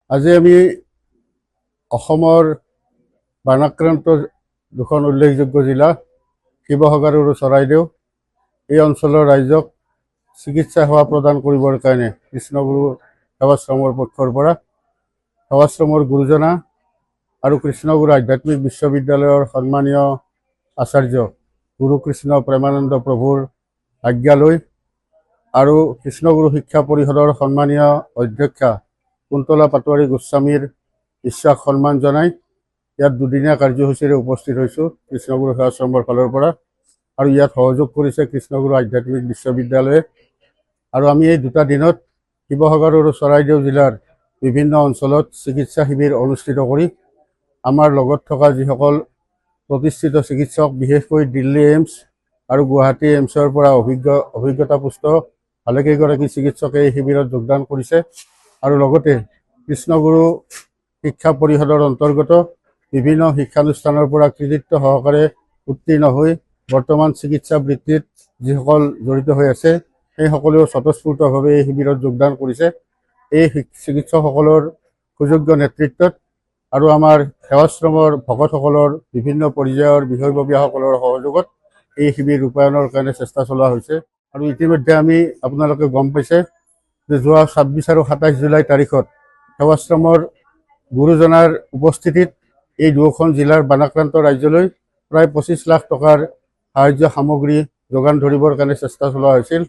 আজি আমি অসমৰ বানাক্ৰান্ত দুখন উল্লেখযোগ্য জিলা শিৱসাগৰ আৰু চৰাইদেউ এই অঞ্চলৰ ৰাইজক চিকিৎসা সেৱা প্ৰদান কৰিবৰ কাৰণে কৃষ্ণগুৰু সেৱাশ্ৰমৰ পক্ষৰ পৰা সেৱাশ্ৰমৰ গুৰুজনা আৰু কৃষ্ণগুৰু আধ্যাত্মিক বিশ্ববিদ্যালয়ৰ সন্মানীয় আচাৰ্য গুৰু কৃষ্ণ প্ৰেমানন্দ প্ৰভুৰ আজ্ঞা লৈ আৰু কৃষ্ণগুৰু শিক্ষা পৰিষদৰ সন্মানীয় অধ্যক্ষা কুন্তলা পাটোৱাৰী গোস্বামীৰ ইচ্ছাক সন্মান জনাই ইয়াত দুদিনীয়া কাৰ্যসূচীৰে উপস্থিত হৈছোঁ কৃষ্ণগুৰু সেৱাশ্ৰমৰ ফালৰ পৰা আৰু ইয়াত সহযোগ কৰিছে কৃষ্ণগুৰু আধ্যাত্মিক বিশ্ববিদ্যালয়ে। আৰু আমি এই দুটা দিনত শিৱসাগৰ আৰু চৰাইদেউ জিলাৰ বিভিন্ন অঞ্চলত চিকিৎসা শিবিৰ অনুষ্ঠিত কৰি আমাৰ লগত থকা যিসকল প্ৰতিষ্ঠিত চিকিৎসক, বিশেষকৈ দিল্লী এইমছ আৰু গুৱাহাটী এইমছৰ পৰা অভিজ্ঞতাপুষ্ট ভালেকেইগৰাকী চিকিৎসকে এই শিবিৰত যোগদান কৰিছে আৰু লগতে কৃষ্ণগুৰু শিক্ষা পৰিষদৰ অন্তৰ্গত বিভিন্ন শিক্ষানুষ্ঠানৰ পৰা কৃতিত্ব সহকাৰে উত্তীৰ্ণ হৈ বৰ্তমান চিকিৎসা বৃত্তিত যিসকল জড়িত হৈ আছে সেই সকলেও স্বতঃস্ফূৰ্তভাৱে এই শিবিৰত যোগদান কৰিছে। এই চিকিৎসকসকলৰ সুযোগ্য নেতৃত্বত আৰু আমাৰ সেৱাশ্ৰমৰ ভকতসকলৰ বিভিন্ন পৰ্যায়ৰ বিষয়ববীয়াসকলৰ সহযোগত এই শিবিৰ ৰূপায়ণৰ কাৰণে চেষ্টা চলোৱা হৈছে। আৰু ইতিমধ্যে আমি আপোনালোকে গম পাইছে যে যোৱা ২৬ আৰু ২৭ জুলাই তাৰিখত সেৱাশ্ৰমৰ গুৰুজনাৰ উপস্থিতিত এই দুয়োখন জিলাৰ বানাক্ৰান্ত ৰাজ্যলৈ প্ৰায় ২৫ লাখ টকাৰ সাহায্য সামগ্ৰী যোগান ধৰিবৰ কাৰণে চেষ্টা চলোৱা হৈছিল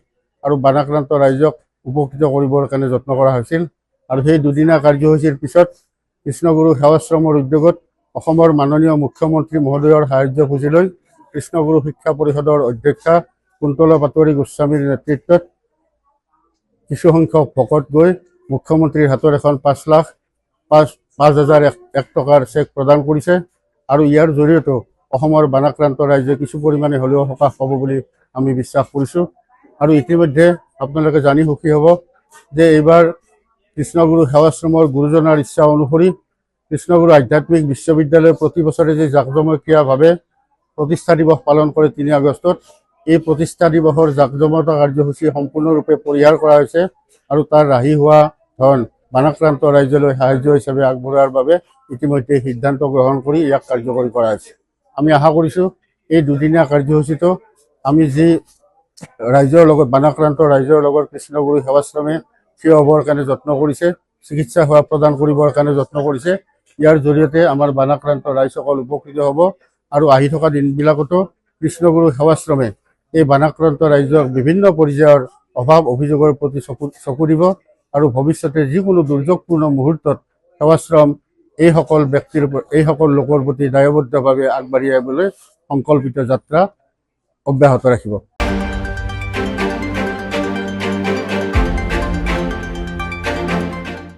আৰু বানাক্ৰান্ত ৰাইজক উপকৃত কৰিবৰ কাৰণে যত্ন কৰা হৈছিল। আৰু সেই দুদিনীয়া কাৰ্যসূচীৰ পিছত কৃষ্ণগুৰু সেৱাশ্ৰমৰ উদ্যোগত অসমৰ মাননীয় মুখ্যমন্ত্ৰী মহোদয়ৰ সাহায্য পুঁজি লৈ কৃষ্ণগুৰু শিক্ষা পৰিষদৰ অধ্যক্ষা কুন্তলা পাটোৱাৰী গোস্বামীৰ নেতৃত্বত কিছুসংখ্যক ভকত গৈ মুখ্যমন্ত্ৰীৰ হাতত এখন ৫,০০০,০০১ টকাৰ চেক প্ৰদান কৰিছে আৰু ইয়াৰ জৰিয়তেও অসমৰ বানাক্ৰান্ত ৰাইজে কিছু পৰিমাণে হ'লেও সকাহ পাব বুলি আমি বিশ্বাস কৰিছোঁ। আৰু ইতিমধ্যে আপোনালোকে জানি সুখী হ'ব যে এইবাৰ কৃষ্ণগুৰু সেৱাশ্ৰমৰ গুৰুজনাৰ ইচ্ছা অনুসৰি কৃষ্ণগুৰু আধ্যাত্মিক বিশ্ববিদ্যালয়ে প্ৰতি বছৰে যে জাকজমকীয়াভাৱে প্ৰতিষ্ঠা দিৱস পালন কৰে ৩ আগষ্টত, এই প্ৰতিষ্ঠা দিৱসৰ জাকজমকতা কাৰ্যসূচী সম্পূৰ্ণৰূপে পৰিহাৰ কৰা হৈছে আৰু তাৰ ৰাহি হোৱা ধন বানাক্ৰান্ত ৰাজ্যলৈ সাহায্য হিচাপে আগবঢ়োৱাৰ বাবে ইতিমধ্যে সিদ্ধান্ত গ্ৰহণ কৰি ইয়াক কাৰ্যকৰী কৰা হৈছে। আমি আশা কৰিছোঁ এই দুদিনীয়া কাৰ্যসূচীটো আমি যি ৰাইজৰ লগত বানাক্ৰান্ত ৰাইজৰ লগত কৃষ্ণগুৰু সেৱাশ্ৰমে থিয় হ'বৰ কাৰণে যত্ন কৰিছে, চিকিৎসা সেৱা প্ৰদান কৰিবৰ কাৰণে যত্ন কৰিছে, ইয়াৰ জৰিয়তে আমাৰ বানাক্ৰান্ত ৰাইজসকল উপকৃত হ'ব আৰু আহি থকা দিনবিলাকতো কৃষ্ণগুৰু সেৱাশ্ৰমে এই বানাক্ৰান্ত ৰাইজক বিভিন্ন পৰ্যায়ৰ অভাৱ অভিযোগৰ প্ৰতি চকু দিব আৰু ভৱিষ্যতে যিকোনো দুৰ্যোগপূৰ্ণ মুহূৰ্তত সেৱাশ্ৰম এইসকল লোকৰ প্ৰতি দায়বদ্ধভাৱে আগবাঢ়ি আহিবলৈ সংকল্পিত যাত্ৰা অব্যাহত ৰাখিব।